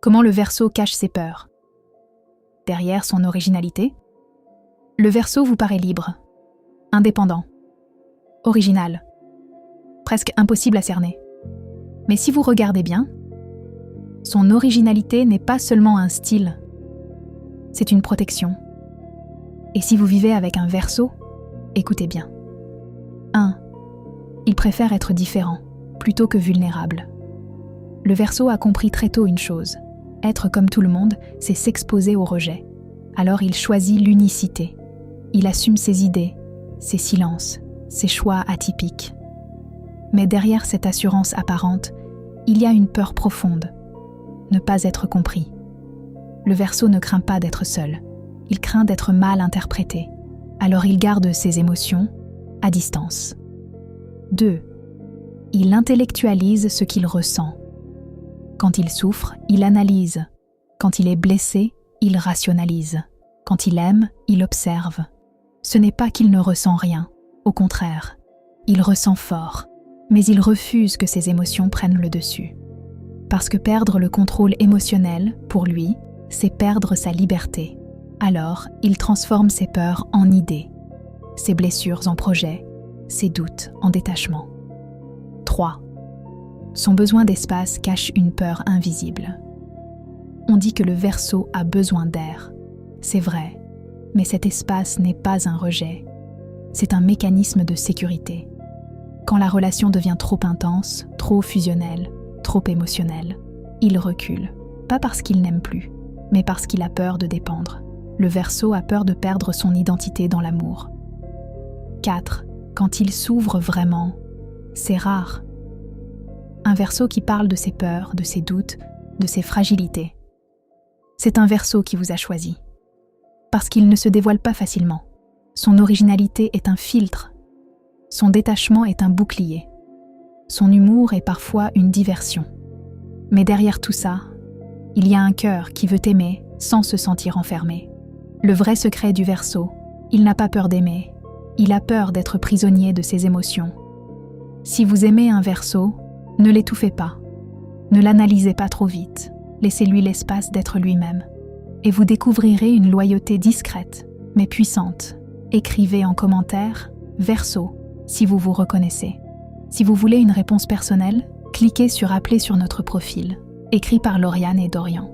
Comment le Verseau cache ses peurs? Derrière son originalité, le Verseau vous paraît libre, indépendant, original, presque impossible à cerner. Mais si vous regardez bien, son originalité n'est pas seulement un style, c'est une protection. Et si vous vivez avec un Verseau, écoutez bien. 1. Il préfère être différent, plutôt que vulnérable. Le Verseau a compris très tôt une chose. Être comme tout le monde, c'est s'exposer au rejet. Alors il choisit l'unicité. Il assume ses idées, ses silences, ses choix atypiques. Mais derrière cette assurance apparente, il y a une peur profonde. Ne pas être compris. Le Verseau ne craint pas d'être seul. Il craint d'être mal interprété. Alors il garde ses émotions à distance. 2. Il intellectualise ce qu'il ressent. Quand il souffre, il analyse. Quand il est blessé, il rationalise. Quand il aime, il observe. Ce n'est pas qu'il ne ressent rien. Au contraire, il ressent fort. Mais il refuse que ses émotions prennent le dessus. Parce que perdre le contrôle émotionnel, pour lui, c'est perdre sa liberté. Alors, il transforme ses peurs en idées, ses blessures en projets, ses doutes en détachement. 3. Son besoin d'espace cache une peur invisible. On dit que le Verseau a besoin d'air. C'est vrai, mais cet espace n'est pas un rejet. C'est un mécanisme de sécurité. Quand la relation devient trop intense, trop fusionnelle, trop émotionnelle, il recule. Pas parce qu'il n'aime plus, mais parce qu'il a peur de dépendre. Le Verseau a peur de perdre son identité dans l'amour. 4. Quand il s'ouvre vraiment, c'est rare. Un Verseau qui parle de ses peurs, de ses doutes, de ses fragilités. C'est un Verseau qui vous a choisi. Parce qu'il ne se dévoile pas facilement. Son originalité est un filtre. Son détachement est un bouclier. Son humour est parfois une diversion. Mais derrière tout ça, il y a un cœur qui veut aimer sans se sentir enfermé. Le vrai secret du Verseau, il n'a pas peur d'aimer. Il a peur d'être prisonnier de ses émotions. Si vous aimez un Verseau, ne l'étouffez pas. Ne l'analysez pas trop vite. Laissez-lui l'espace d'être lui-même. Et vous découvrirez une loyauté discrète, mais puissante. Écrivez en commentaire « Verseau » si vous vous reconnaissez. Si vous voulez une réponse personnelle, cliquez sur « Appeler » sur notre profil, écrit par Lauriane et Dorian.